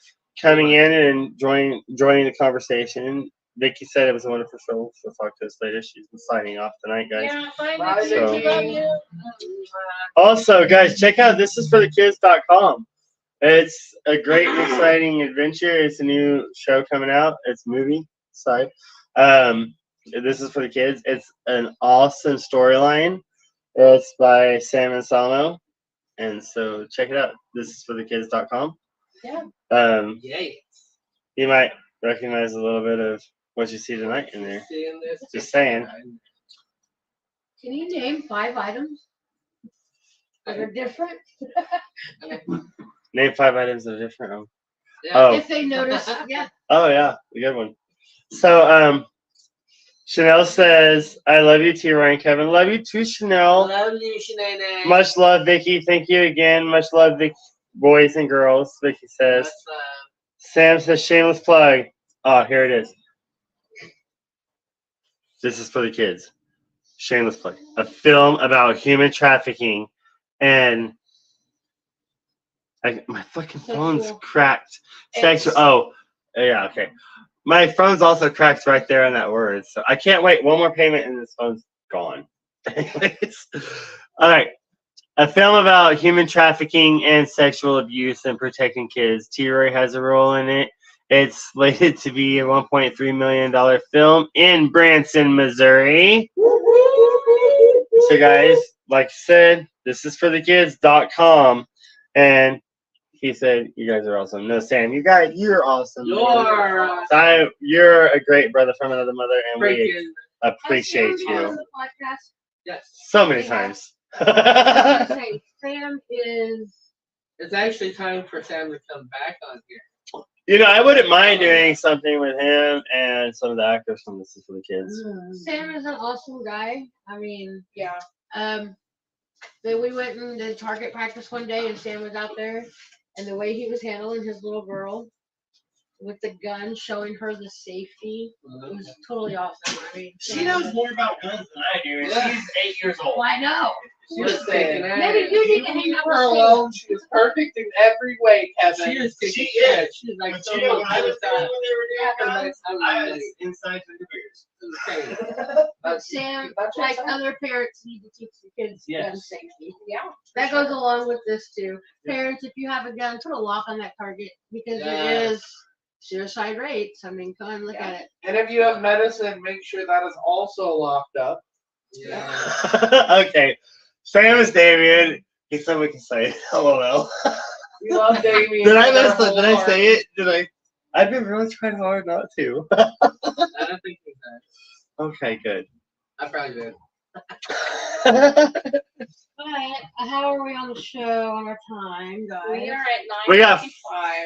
coming in and joining the conversation. Vicky said it was a wonderful show. She'll talk to us later. She's signing off tonight, guys. Yeah, bye, Bye, Vicky. So- We love you. Also, guys, check out thisisforthekids.com. It's a great and exciting adventure. It's a new show coming out. It's movie side. This is for the kids. It's an awesome storyline. It's by Sam and Salmo. And so check it out. Thisisforthekids.com. Yeah. Yay. You might recognize a little bit of what you see tonight in there. Seeing this. Just saying. can you name 5 items that are different? Name 5 items that are different. Yeah. Oh. If they notice, yeah. Oh yeah, a good one. So Chanel says, I love you too, Ryan Kevin. Love you too, Chanel. Love you, Shanae. Much love, Vicky. Thank you again. Much love, Vicky, boys and girls. Vicky says. Sam says, shameless plug. Oh, here it is. This is for the kids. Shameless plug. A film about human trafficking. And my fucking phone's cracked. Sexual. Oh, yeah, okay. My phone's also cracked right there on that word. So I can't wait. One more payment and this phone's gone. Anyways. All right. A film about human trafficking and sexual abuse and protecting kids. T-Roy has a role in it. It's slated to be a $1.3 million film in Branson, Missouri. So guys, like I said, this is for the kids.com. And he said, you guys are awesome. No, Sam, you're awesome. You're a great brother from another mother, and we appreciate you Yes. so many times. I was gonna say, Sam is. It's actually time for Sam to come back on here. You know, I wouldn't mind doing something with him and some of the actors from This Is for the Kids. Sam is an awesome guy. I mean, Yeah. Then we went and did target practice one day, and Sam was out there, and the way he was handling his little girl with the gun, showing her the safety, it was totally awesome. I mean, She knows more about guns than I do, and Yeah. she's 8 years old. Well, I know. She was kicking ass. Maybe you need to hang leave out her with alone. She is perfect in every way, Kevin. She is kicking She ass. is. She's like But so you know, when I was much there when they were doing Having a guns, nice time I with was me. inside with the beers. That's- Sam, that's like awesome. other parents need to teach the kids gun Yes. safety. Yeah. That goes along with this too. Parents, if you have a gun, put a lock on that target because it Yes. is suicide rates. I mean, come and look Yeah. at it. And if you have medicine, make sure that is also locked up. Yeah. Okay. Sam is Damien. He said we can say it. LOL. We love Damien. Did I with our mess up? whole Did I heart. say it? Did I? I've been really trying hard not to. I don't think he did. Okay, good. I probably did. Alright, how are we on the show on our time, guys? We are at 9:55. We got-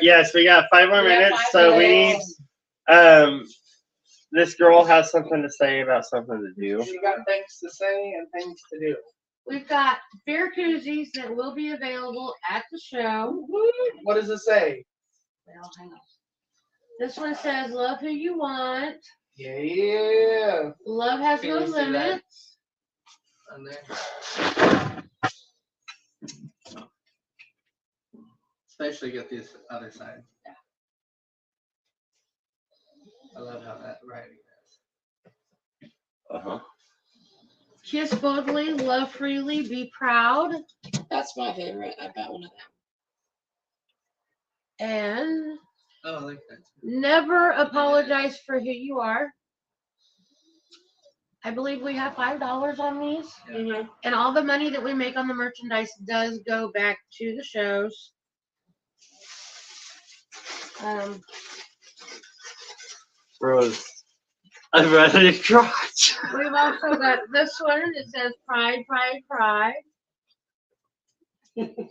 Yes, we got 5 more We have minutes, 5 so we need minutes. this girl has something to say about something to do. She got things to say and things to do. We've got beer koozies that will be available at the show. What does it say? Well, hang on. This one says, love who you want. Yeah. Love has Can no you see that? limits. On there. Especially get this other side. I love how that writing is. Uh-huh. Kiss boldly, love freely, be proud. That's my favorite. I've got one of them. And Oh, I like that. never apologize for who you are. I believe we have $5 on these. Yeah. And all the money that we make on the merchandise does go back to the shows. Rose, I'm ready to cry. We've also got this one that says pride, pride, pride.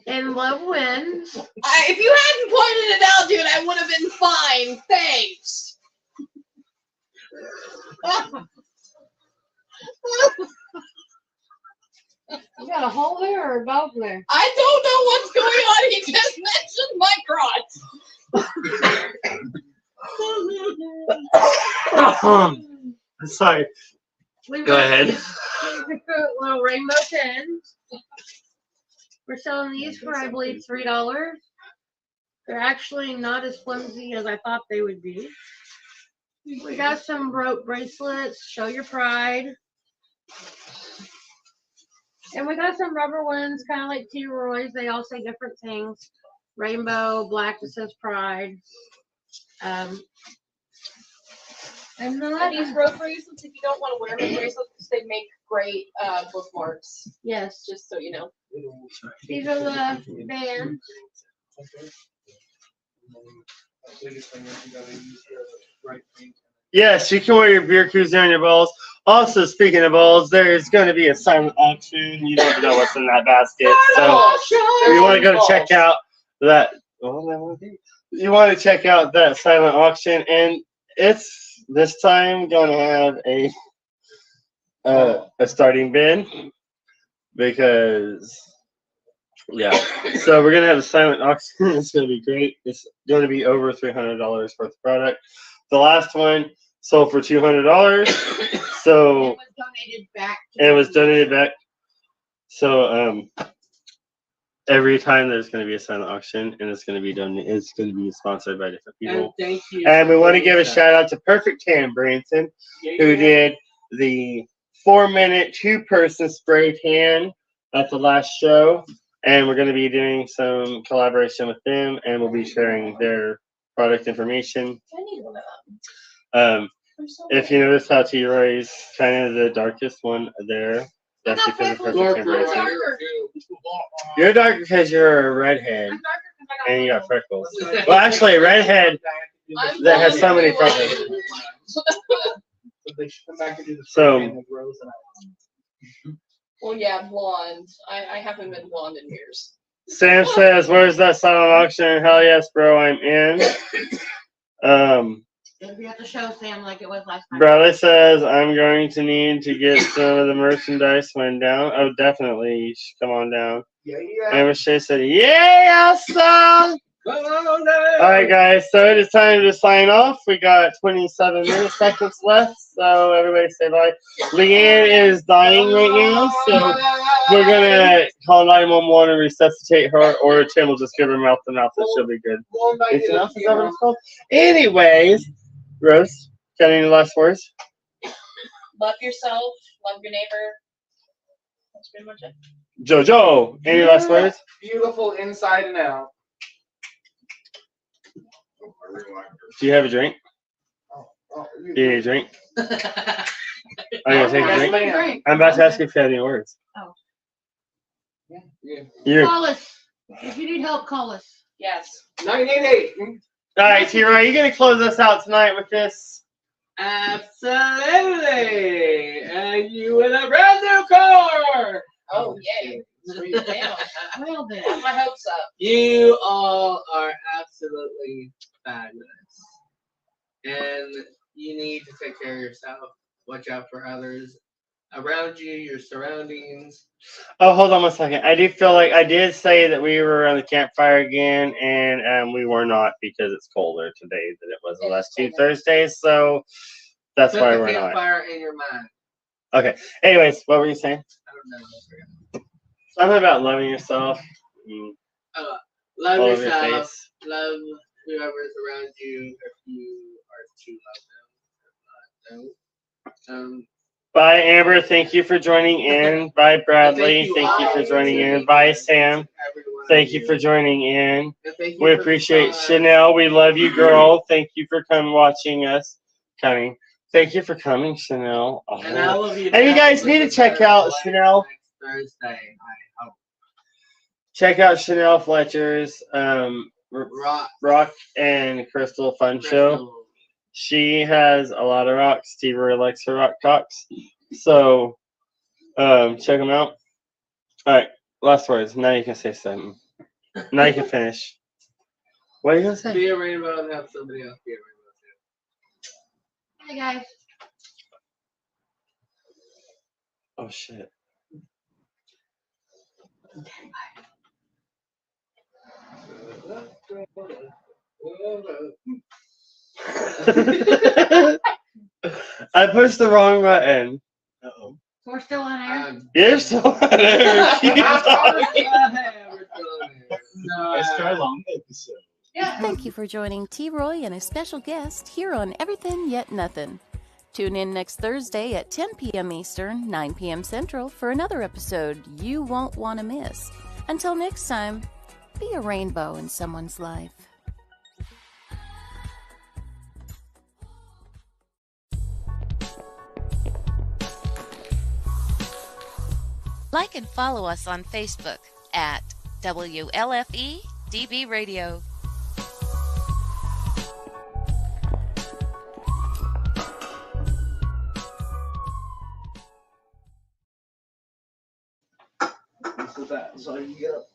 And love wins. If you hadn't pointed it out, dude, I would have been fine. Thanks. You got a hole there or a dog there? I don't know what's going on. He just mentioned my crotch. Sorry. We've Go got ahead. these little rainbow pins. We're selling these for, I believe, $3. They're actually not as flimsy as I thought they would be. We got some rope bracelets, show your pride. And we got some rubber ones, kind of like T. Roy's. They all say different things. Rainbow, black that says pride. And These rope bracelets, if you don't want to wear the bracelets, they make great bookmarks. yes, Just so you know. these are the bands. Yes, you can wear your beer koozie on your balls. Also, speaking of balls, there's going to be a silent auction. You don't know what's in that basket. So you want to go check out that. You want to check out that silent auction, and it's this time going to have a starting bid because yeah. So we're gonna have a silent auction. It's gonna be great. It's going to be over $300 worth of product. The last one sold for $200. So It was donated back. it was donated back. So every time there's going to be a silent auction, and it's going to be it's going to be sponsored by different And people. thank you. And we want to give a shout out to Perfect Tan Branson, who did the 4-minute 2-person spray tan at the last show. And we're going to be doing some collaboration with them, and we'll be sharing their product information. I need one of them. If you notice how T-Roy's kind of the darkest one there, that's because of Perfect Tan Branson. You're dark because you're a redhead I'm darker because I got and you got freckles. freckles. Well, actually, a redhead I'm that has so many blonde. freckles. They should come back and do the So- same thing with Rose and I. Well, yeah, blonde. I haven't been blonde in years. Sam says, "Where's that silent auction?" Hell yes, bro, I'm in. It'll be at the show, Sam, like it was last time. Bradley says, "I'm going to need to get some of the merchandise when down." Oh, definitely, you should come on down. Yeah. And Michelle said, "Yeah, son." Come on down. Alright, guys, so it is time to sign off. We got 27 seconds left, so everybody say bye. LeAnn is dying right now, so we're gonna call 911 and resuscitate her, or Tim will just give her mouth to mouth, and she'll be good. Is that what it's called? Anyways, Rose, got any last words? Love yourself, love your neighbor. That's pretty much it. Jojo, any last words? Beautiful inside and out. Do you have a drink? Do you need a drink? Are you gonna take a Yes, drink? ma'am. I'm about to ask you if you have any words. Oh. You're Call us. If you need help, call us. Yes. 988. alright, T-Roy, you gonna close us out tonight with this? Absolutely. And you win a brand new car. Oh, yay. Damn. Well then. Got my hopes up. You all are absolutely fabulous. And you need to take care of yourself. Watch out for others around you, your surroundings. Oh, hold on one second. I do feel like I did say that we were on the campfire again, and we were not because it's colder today than it was the last two Thursdays, so that's Put why the we're not. campfire in your mind. Okay. Anyways, what were you saying? I don't know. Something about loving yourself. Love All over your yourself. face. Love whoever's around you if you are to love them. If not, don't. Bye, Amber. Thank you for joining in. Bye, Bradley. Thank you for joining in. Bye, Sam. Thank you for joining in. We appreciate Chanel. We love you, girl. Thank you for watching us. Coming. Thank you for coming, Chanel. Oh. And I love you. And you guys need to check out Chanel. Next Thursday, I hope. Check out Chanel Fletcher's Rock Rock and Crystal Fun Show. She has a lot of rocks. Steve really likes her rock talks. So check them out. Alright, last words. Now you can say something. Now you can finish. What are you gonna say? Be a rainbow and have somebody else be a rainbow too. Hey guys. Oh shit. I pushed the wrong button. Uh-oh. So we're still on air? You're still on air. Keep talking. Let's try long episode. Yeah. Thank you for joining T-Roy and a special guest here on Everythin Yet Nothin. Tune in next Thursday at 10 p.m. Eastern, 9 p.m. Central for another episode you won't want to miss. Until next time, be a rainbow in someone's life. Like and follow us on Facebook at WLFE DB Radio. So you get up.